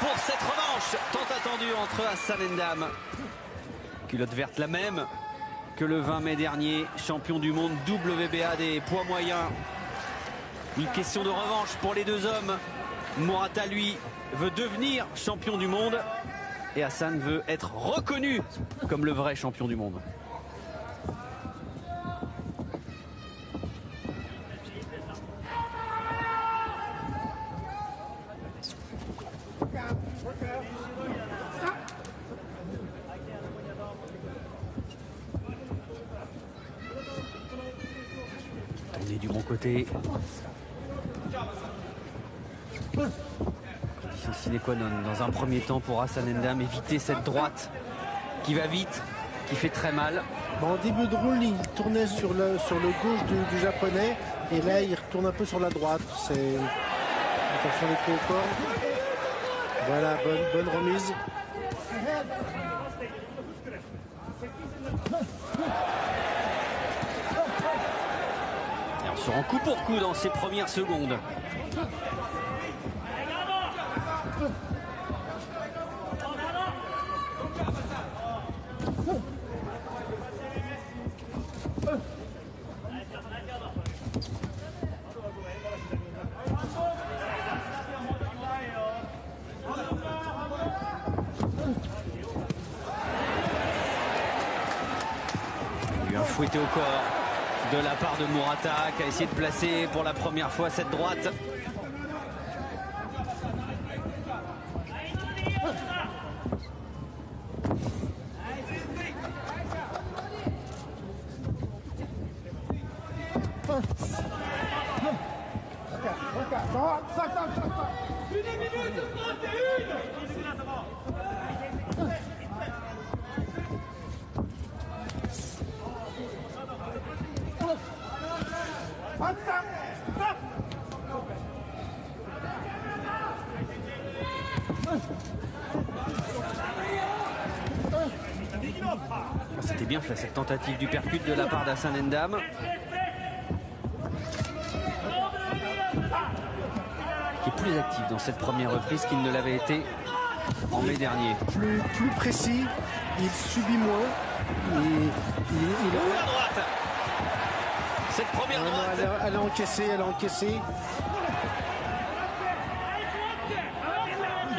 pour cette revanche tant attendue entre Hassan N'Dam. Culotte verte la même que le 20 mai dernier, champion du monde WBA des poids moyens. Une question de revanche pour les deux hommes. Murata, lui, veut devenir champion du monde et Hassan veut être reconnu comme le vrai champion du monde. On est du bon côté. Condition sine qua non dans un premier temps pour Hassan N'Dam, éviter cette droite qui va vite, qui fait très mal. Bon, en début de round, il tournait sur le gauche du japonais et là il retourne un peu sur la droite. C'est attention les coups au corps. Voilà, bonne remise. Et on se rend coup pour coup dans ces premières secondes. Un fouetté au corps de la part de Murata qui a essayé de placer pour la première fois cette droite. C'était bien fait cette tentative du percute de la part d'Hassan N'Dam. Qui est plus actif dans cette première reprise qu'il ne l'avait été en mai dernier. Plus précis, il subit moins. La droite. Cette première droite. Elle a encaissé,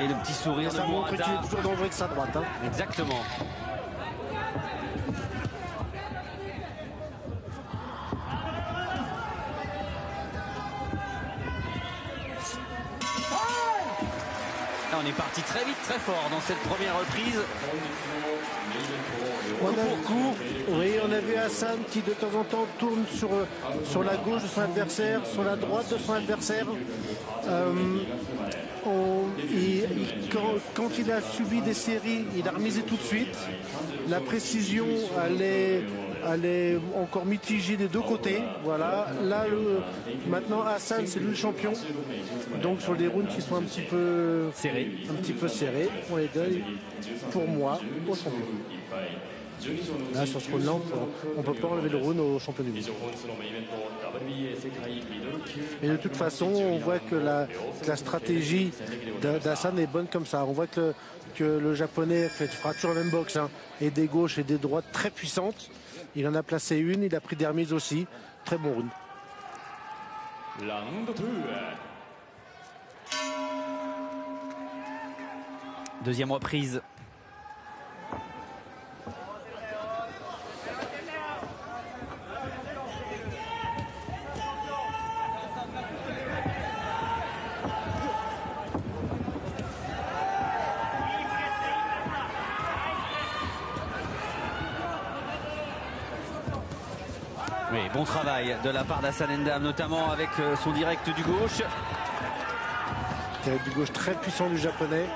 Et le petit sourire de Ça montre qu'il Murata. est toujours dangereux que sa droite. Hein. Exactement. Là, on est parti très vite, très fort dans cette première reprise. On a vu Hassan qui de temps en temps tourne sur la gauche de son adversaire, sur la droite de son adversaire. Quand il a subi des séries, il a remisé tout de suite. La précision, elle est encore mitigée des deux côtés. Voilà. Là, maintenant, Hassan, c'est lui le champion. Donc sur des rounds qui sont un petit peu serrés, on les donne pour moi au champion. Là, sur ce round-là, on ne peut pas enlever le round au champion du monde. Et de toute façon, on voit que la stratégie d'Hassan est bonne comme ça. On voit que le japonais fera toujours la même boxe, hein, et des gauches et des droites très puissantes. Il en a placé une, il a pris des remises aussi. Très bon round. Deuxième reprise. Oui, bon travail de la part d'Hassan N'Dam, notamment avec son direct du gauche. Direct du gauche très puissant du japonais,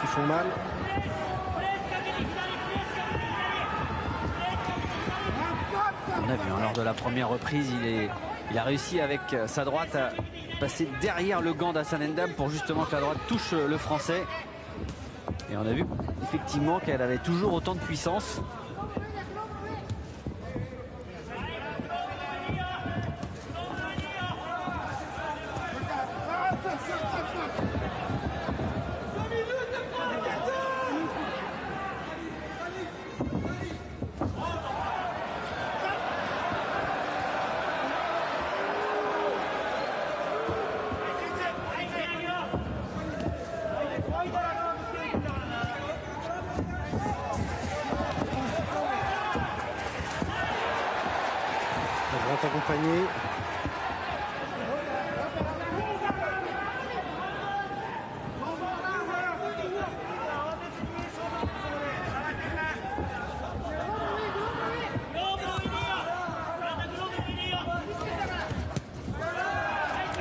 qui font mal. On a vu hein, lors de la première reprise, il a réussi avec sa droite à passer derrière le gant d'Hassan N'Dam pour justement que la droite touche le français. Et on a vu effectivement qu'elle avait toujours autant de puissance. accompagné.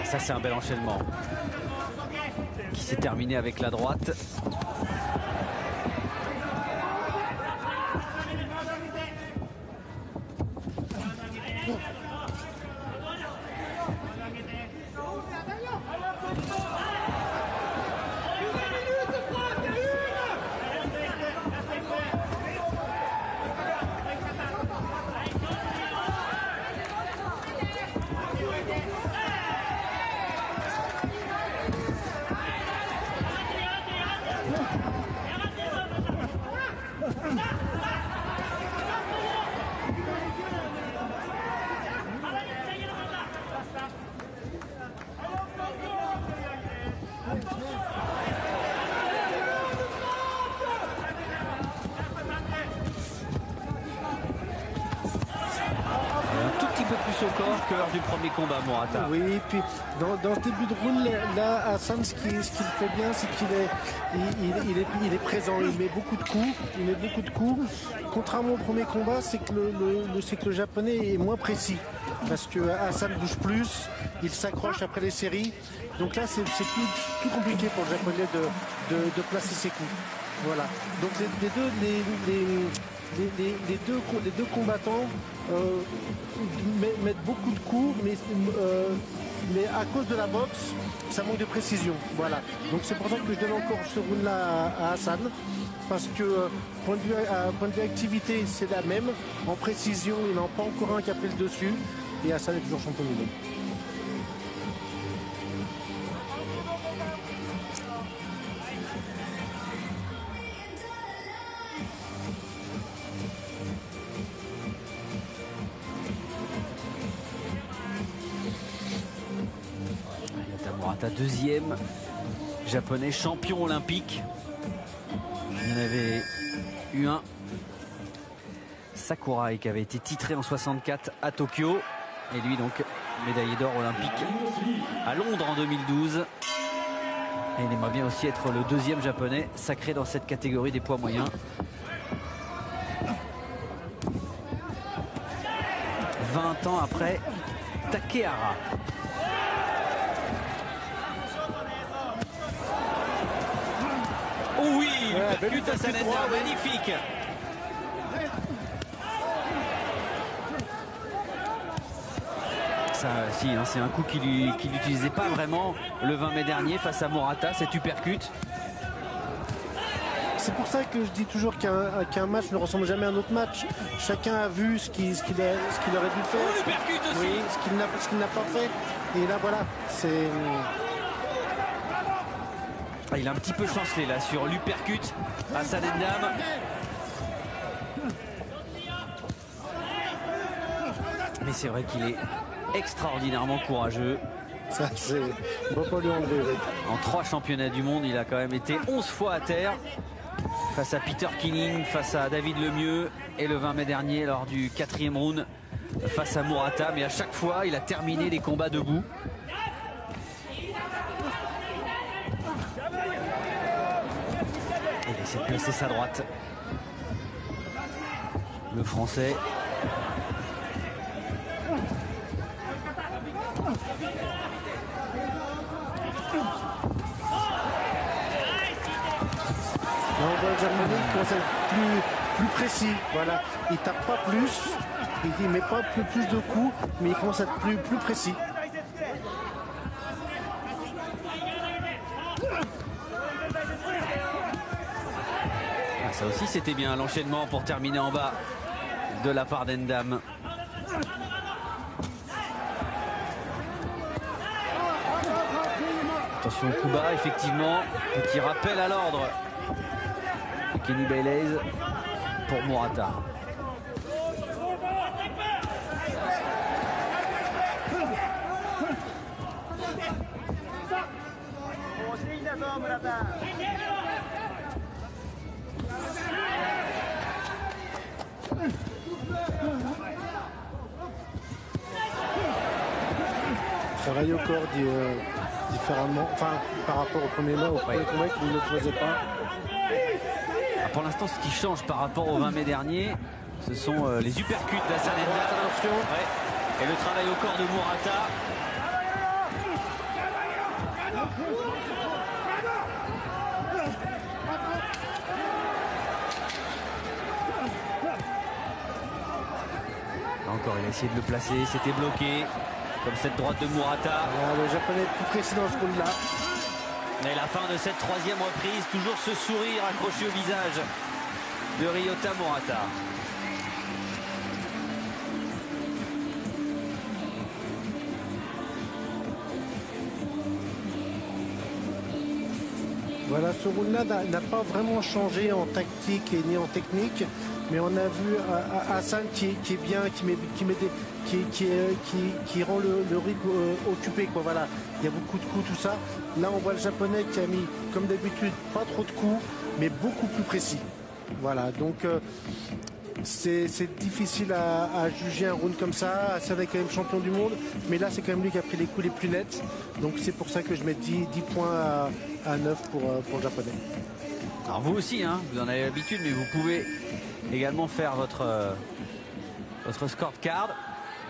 Ça, c'est un bel enchaînement qui s'est terminé avec la droite. Plus au corps que lors du premier combat, Murata. Oui, et puis dans ce début de round, là, Hassan, ce qu'il fait bien, c'est qu'il est présent, il met beaucoup de coups. Contrairement au premier combat, c'est que le japonais est moins précis, parce que Hassan bouge plus, il s'accroche après les séries. Donc là, c'est plus compliqué pour le japonais de placer ses coups. Voilà. Donc les deux combattants mettent beaucoup de coups, mais à cause de la boxe, ça manque de précision. Voilà. Donc c'est pour ça que je donne encore ce round-là à Hassan, parce que point de vue activité, c'est la même. En précision, il n'en a pas encore un qui a pris le dessus, et Hassan est toujours champion du monde. Murata, deuxième japonais champion olympique. Il y en avait eu un, Sakurai, qui avait été titré en 64 à Tokyo. Et lui donc médaillé d'or olympique à Londres en 2012. Et il aimerait bien aussi être le deuxième japonais sacré dans cette catégorie des poids moyens. 20 ans après Takehara. Oh oui, il percute à Saneda, magnifique. Ça, si, hein, c'est un coup qu'il n'utilisait pas vraiment le 20 mai dernier face à Murata, cet uppercut. C'est pour ça que je dis toujours qu'un match ne ressemble jamais à un autre match. Chacun a vu ce qu'il aurait dû faire, ce qu'il n'a pas fait. Et là, voilà, c'est... Il a un petit peu chancelé là sur l'uppercut à Sanedam. Mais c'est vrai qu'il est extraordinairement courageux. Ça, c'est... On va pas lui enlever. Oui. En 3 championnats du monde, il a quand même été 11 fois à terre. Face à Peter Killing, face à David Lemieux. Et le 20 mai dernier, lors du 4e round, face à Murata. Mais à chaque fois, il a terminé les combats debout. Il essaie de placer sa droite. Le Français. On voit le Japonais qui commence à être plus précis. Voilà. Il tape pas plus, il met pas plus de coups, mais il commence à être plus précis. Ça aussi c'était bien l'enchaînement pour terminer en bas de la part d'Endam. Attention au coup bas, effectivement, petit rappel à l'ordre. Kenny Bailey pour Murata. travaille au corps différemment, enfin par rapport au premier combat qu'il ne le faisait pas. Pour l'instant, ce qui change par rapport au 20 mai dernier, ce sont les uppercuts d'Hassan Ndam. Ouais. Et le travail au corps de Murata. Encore, il a essayé de le placer, c'était bloqué. Comme cette droite de Murata. Le japonais est plus précis dans ce round-là. Et la fin de cette troisième reprise, toujours ce sourire accroché au visage de Ryota Murata. Voilà, ce round-là n'a pas vraiment changé en tactique et ni en technique, mais on a vu Hassan qui est bien, qui rend le rythme occupé, quoi. Voilà, il y a beaucoup de coups, tout ça. Là, on voit le japonais qui a mis, comme d'habitude, pas trop de coups, mais beaucoup plus précis. Voilà, donc c'est difficile à juger un round comme ça. Hassan est quand même champion du monde, mais là, c'est quand même lui qui a pris les coups les plus nets. Donc c'est pour ça que je mets 10 points à 9 pour le japonais. Alors vous aussi, hein, vous en avez l'habitude, mais vous pouvez également faire votre scorecard.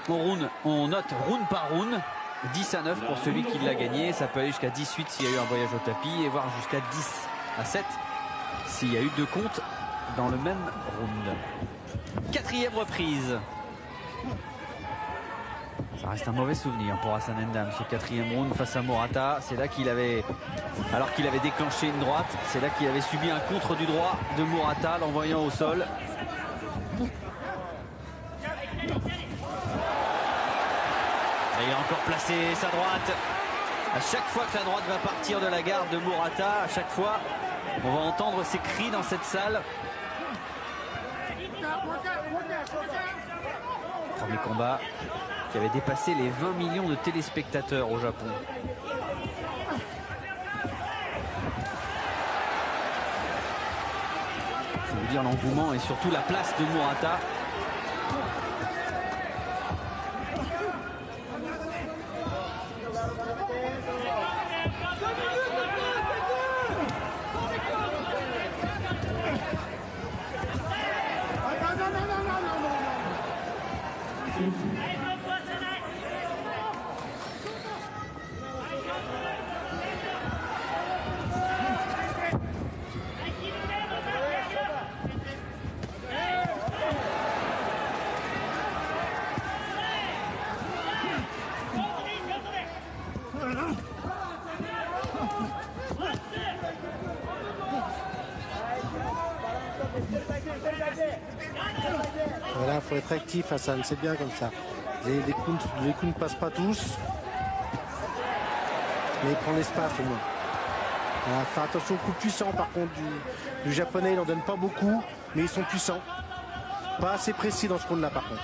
On note round par round, 10 à 9 pour celui qui l'a gagné. Ça peut aller jusqu'à 18 s'il y a eu un voyage au tapis, et voire jusqu'à 10 à 7 s'il y a eu 2 comptes dans le même round. Quatrième reprise. Ça reste un mauvais souvenir pour Hassan Ndam, ce quatrième round face à Murata. C'est là qu'il avait, alors qu'il avait déclenché une droite, c'est là qu'il avait subi un contre du droit de Murata, l'envoyant au sol. Et il a encore placé sa droite. À chaque fois que la droite va partir de la garde de Murata, à chaque fois, on va entendre ces cris dans cette salle. Premier combat qui avait dépassé les 20 millions de téléspectateurs au Japon. Je veux dire l'engouement et surtout la place de Murata. Voilà, il faut être actif, Hassan, c'est bien comme ça. Les coups ne passent pas tous, mais il prend l'espace au moins. Voilà, faire attention aux coups puissants par contre du japonais, il n'en donne pas beaucoup, mais ils sont puissants. Pas assez précis dans ce round là par contre.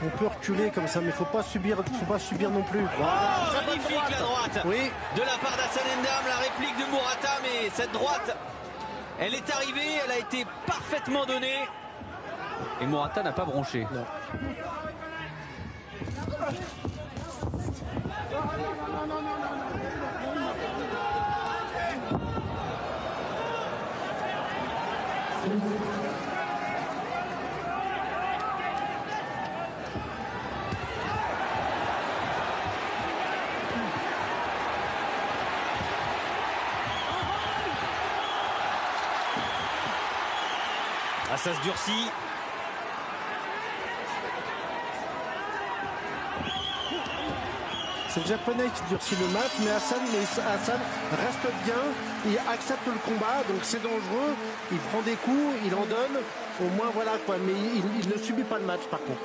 On peut reculer comme ça, mais faut pas subir non plus. Voilà. Oh, magnifique la droite, oui, de la part d'Hassan Ndam, la réplique de Murata, mais cette droite, elle est arrivée, elle a été parfaitement donnée. Et Murata n'a pas bronché. Non. Ah, ça se durcit. C'est le japonais qui durcit le match, mais Hassan reste bien, il accepte le combat, donc c'est dangereux, il prend des coups, il en donne, au moins voilà quoi, mais il ne subit pas le match par contre.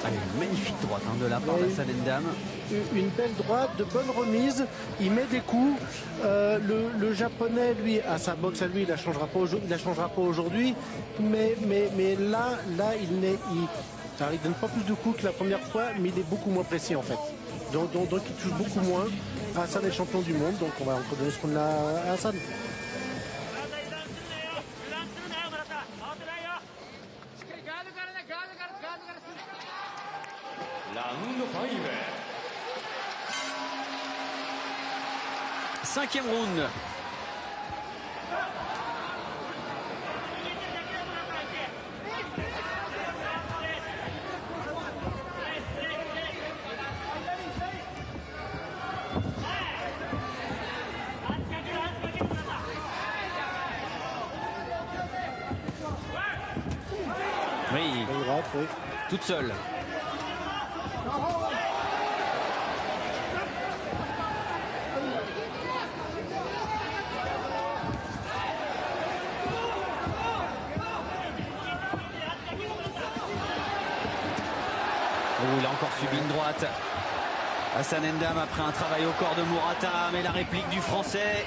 Allez, magnifique droite de la part d'Hassan N'Dam. Une belle droite, de bonne remise. Il met des coups. Le japonais, lui, à sa boxe à lui, il la changera pas aujourd'hui. Mais là, alors, il donne pas plus de coups que la première fois, mais il est beaucoup moins précis en fait. Donc il touche beaucoup moins. Hassan est champion du monde, donc on va encore donner ce qu'on a à Hassan. Cinquième round. Oui, toute seule. Il a encore subi une droite. Hassan N'Dam après un travail au corps de Murata, mais la réplique du Français.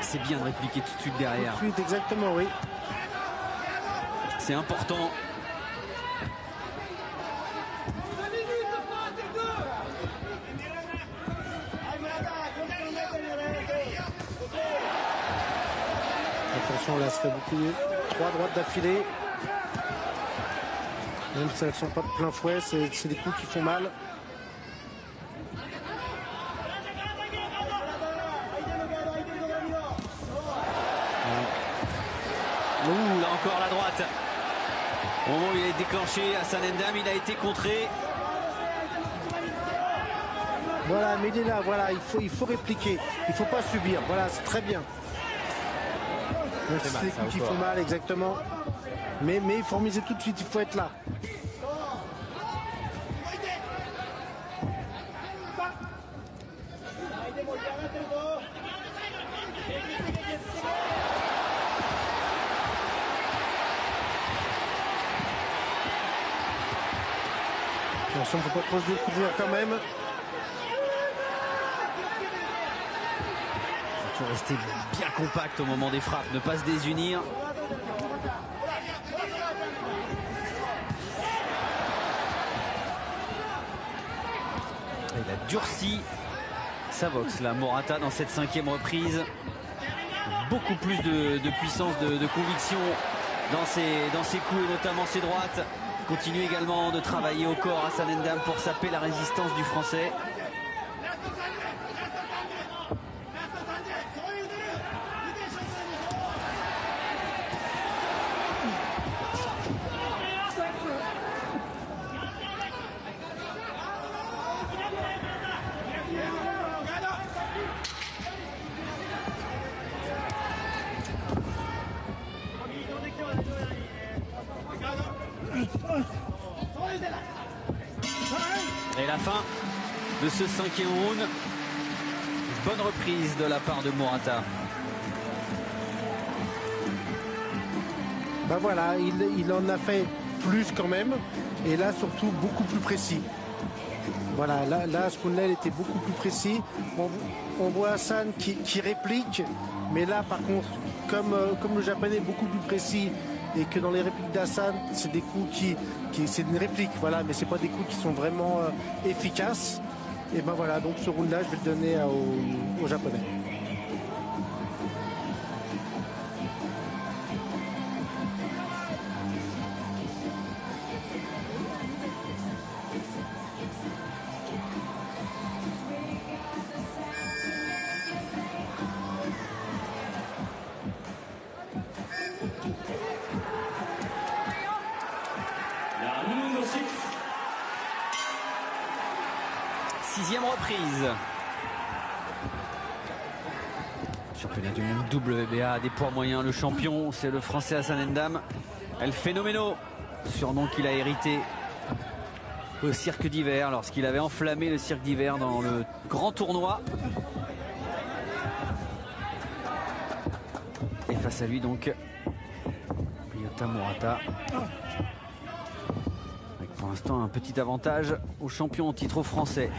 C'est bien de répliquer tout de suite derrière. Tout de suite, exactement, oui. C'est important. Attention, là, ça fait beaucoup. 3 droites d'affilée. Même si elles ne sont pas de plein fouet, c'est des coups qui font mal. Là encore la droite. Au moment où il est déclenché, Hassan N'Dam, il a été contré. Voilà, mais il est là, voilà, il faut répliquer. Il ne faut pas subir. Voilà, c'est très bien. C'est des coups qui font mal, exactement. Mais il faut miser tout de suite, il faut être là. Attention, il ne faut pas trop se découvrir quand même. Il faut rester bien compact au moment des frappes, ne pas se désunir. Il a durci sa boxe là, Murata, dans cette 5e reprise. Beaucoup plus de puissance, de conviction dans ses coups et notamment ses droites. Continue également de travailler au corps Hassan N'Dam pour saper la résistance du Français. Et la fin de ce 5e round. Bonne reprise de la part de Murata. Ben voilà, il en a fait plus quand même. Et là surtout beaucoup plus précis. Voilà, là ce qu'on a était beaucoup plus précis. On voit Hassan qui réplique. Mais là par contre, comme le japonais est beaucoup plus précis et que dans les répliques d'Hassan, c'est des coups c'est une réplique, voilà, mais c'est pas des coups qui sont vraiment efficaces. Et ben voilà, donc ce round-là, je vais le donner aux japonais. Sixième reprise. Championnat du monde WBA des poids moyens. Le champion, c'est le Français Hassan N'Dam. El Phénoméno, surnom qu'il a hérité au cirque d'hiver lorsqu'il avait enflammé le cirque d'hiver dans le grand tournoi. Et face à lui donc Ryota Murata. Pour l'instant, un petit avantage au champion en titre français.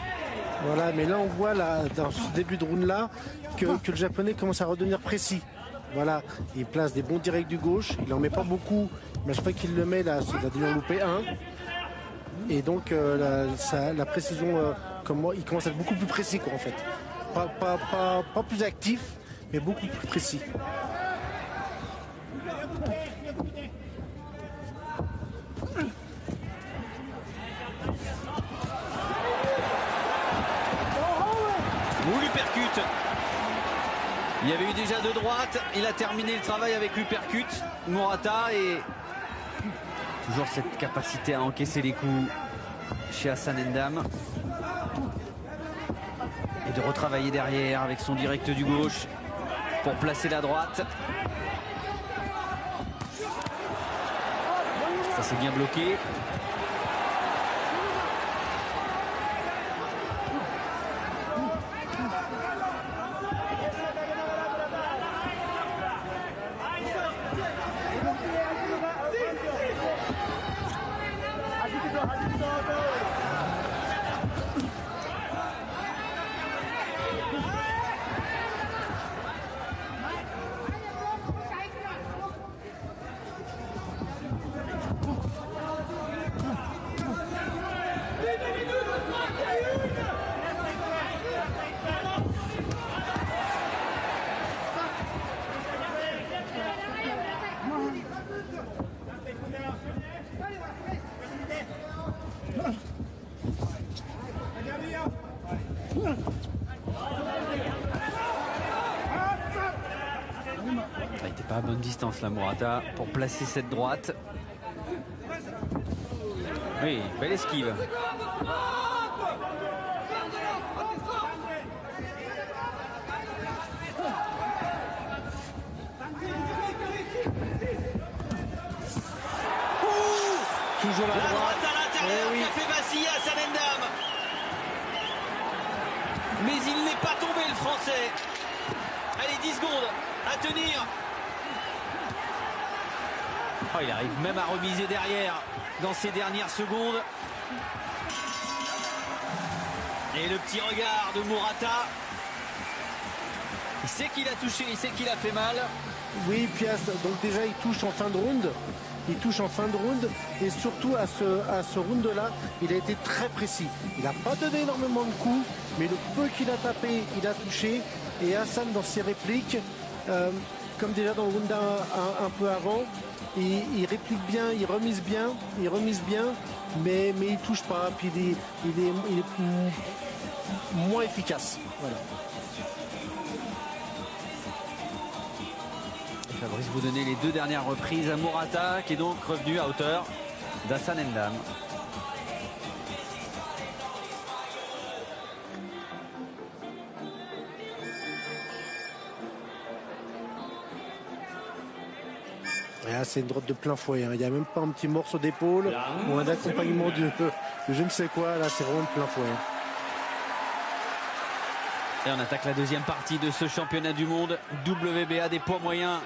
Voilà, mais là on voit là, dans ce début de round là que le japonais commence à redevenir précis. Voilà, il place des bons directs du gauche, il n'en met pas beaucoup, mais à chaque fois qu'il le met là, il a dû en louper un. Et donc la précision, il commence à être beaucoup plus précis quoi en fait. Pas plus actif, mais beaucoup plus précis. Ou l'uppercut. Il y avait eu déjà 2 droites. Il a terminé le travail avec l'uppercut. Murata, et toujours cette capacité à encaisser les coups chez Hassan N'Dam. Et de retravailler derrière avec son direct du gauche pour placer la droite. Ça c'est bien bloqué. Il n'était pas à bonne distance là, Murata, pour placer cette droite. Oui, belle esquive. Toujours la droite à l'intérieur qui a fait vaciller Hassan N'Dam. Mais il n'est pas tombé le français. Allez, 10 secondes à tenir. Oh, il arrive même à remiser derrière dans ces dernières secondes. Et le petit regard de Murata. Il sait qu'il a touché, il sait qu'il a fait mal. Oui, Pias, donc déjà il touche en fin de round. Il touche en fin de round et surtout à ce round-là, il a été très précis. Il n'a pas donné énormément de coups, mais le peu qu'il a tapé, il a touché. Et Hassan, dans ses répliques, comme déjà dans le round un peu avant, il réplique bien, il remise bien, mais il touche pas. Puis il est moins efficace. Voilà. Fabrice vous donnez les 2 dernières reprises à Murata, qui est donc revenu à hauteur d'Hassan N'Dam. C'est une droite de plein fouet. Il n'y a même pas un petit morceau d'épaule ou un accompagnement de je ne sais quoi. Là, c'est vraiment de plein fouet. Et on attaque la deuxième partie de ce championnat du monde WBA des poids moyens.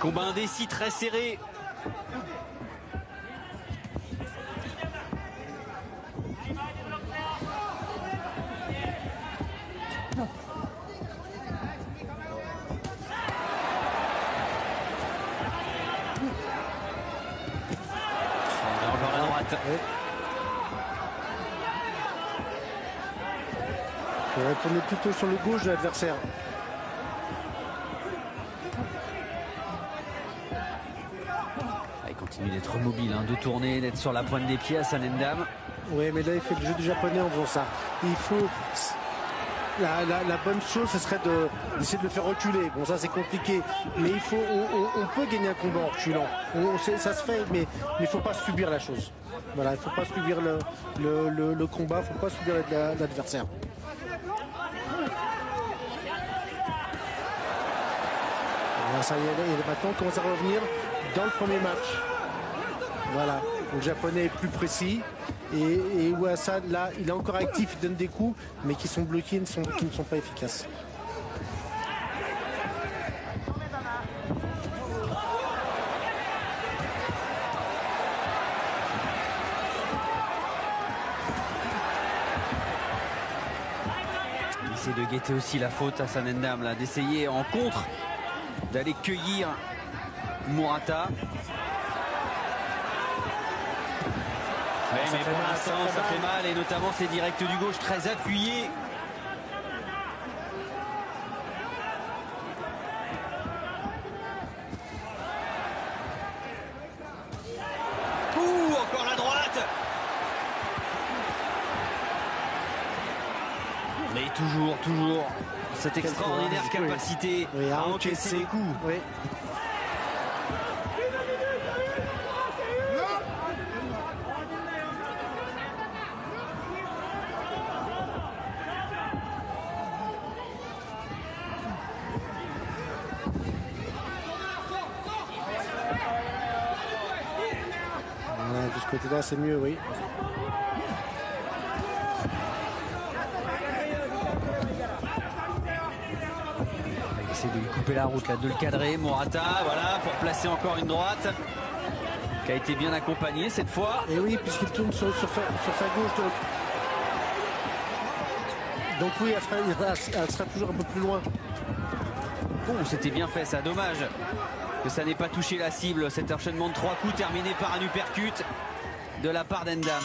Combat indécis très serré. Encore la droite. Il va tourner plutôt sur le gauche de l'adversaire. Il continue d'être mobile, de tourner, d'être sur la pointe des pieds à Hassan N'Dam. Oui, mais là, il fait le jeu du japonais en faisant ça. Il faut... La bonne chose, ce serait d'essayer de le faire reculer. Bon, ça, c'est compliqué. Mais il faut, on peut gagner un combat en reculant. Ça se fait, mais il ne faut pas subir la chose. Voilà, il ne faut pas subir le combat, il ne faut pas subir l'adversaire. Ça y est, maintenant, on commence à revenir dans le premier match. Voilà, le japonais est plus précis. Et Hassan, là, il est encore actif, il donne des coups, mais qui sont bloqués, qui ne sont pas efficaces. essaie de guetter aussi la faute à Sanendam, là, d'essayer en contre d'aller cueillir Murata. Ouais, mais pour l'instant, ça fait mal, et notamment ces directs du gauche très appuyés. Ouh, encore la droite. Mais toujours cette extraordinaire capacité à encaisser les coups. Oui. De ce côté-là, c'est mieux, oui. Il essaie de lui couper la route, là, de le cadrer. Murata, voilà, pour placer encore une droite qui a été bien accompagnée cette fois. Et oui, puisqu'il tourne sur sa gauche. Donc oui, elle sera toujours un peu plus loin. Bon, c'était bien fait, ça. Dommage que ça n'ait pas touché la cible. Cet enchaînement de 3 coups terminé par un uppercut de la part d'Endam.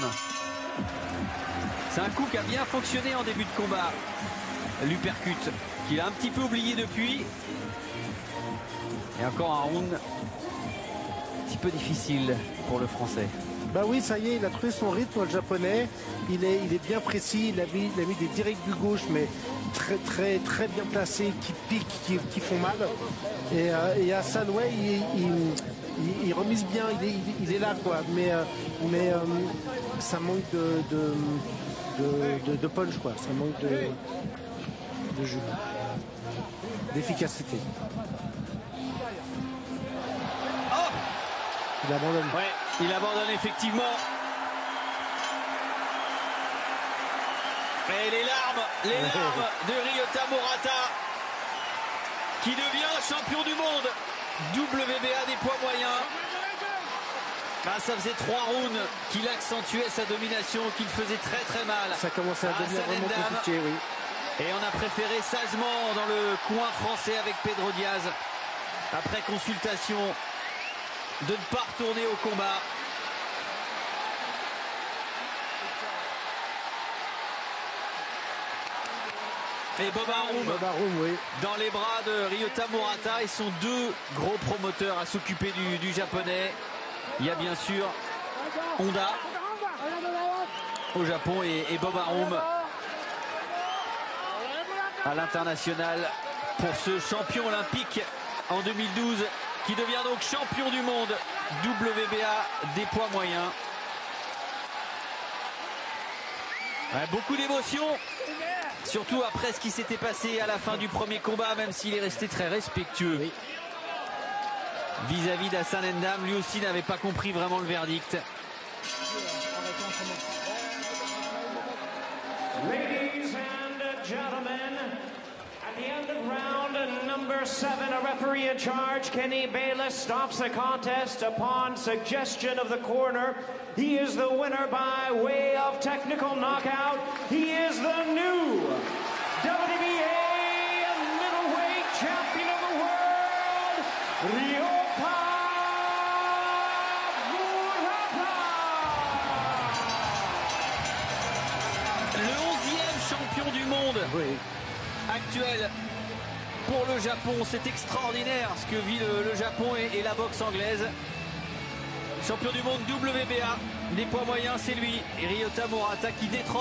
C'est un coup qui a bien fonctionné en début de combat. L'uppercut qu'il a un petit peu oublié depuis. Et encore un round un petit peu difficile pour le Français. Bah oui, ça y est, il a trouvé son rythme, le Japonais. Il est bien précis, il a mis des directs du gauche, mais très bien placés, qui piquent, qui font mal. Et Hassan, ouais, il remise bien, il est là, quoi. Mais ça manque de punch, quoi. Ça manque de jeu, d'efficacité. Oh, il abandonne. Ouais, il abandonne effectivement. Et les larmes de Ryota Murata, qui devient champion du monde WBA des poids moyens. Ah, ça faisait 3 rounds qu'il accentuait sa domination, qu'il faisait très mal. Ça commençait à devenir vraiment compliqué, oui. Et on a préféré sagement dans le coin français avec Pedro Diaz, après consultation, de ne pas retourner au combat. Et Bob Arum, oui, dans les bras de Ryota Murata. Ils sont 2 gros promoteurs à s'occuper du japonais. Il y a bien sûr Honda au Japon et Bob Arum à l'international pour ce champion olympique en 2012 qui devient donc champion du monde WBA des poids moyens. Ouais, beaucoup d'émotions, surtout après ce qui s'était passé à la fin du premier combat, même s'il est resté très respectueux vis-à-vis d'Hassan Endam. Lui aussi n'avait pas compris vraiment le verdict. Ladies and gentlemen, at the end of round number 7, a referee in charge, Kenny Bayless, stops the contest upon suggestion of the corner. He is the winner by way of technical knockout. He is the new WBA middleweight champion of the world, Ryota Murata. Le 11e champion du monde actuel pour le Japon. C'est extraordinaire ce que vit le Japon et la boxe anglaise. Champion du monde WBA des poids moyens, c'est lui, Ryota Murata, qui détrône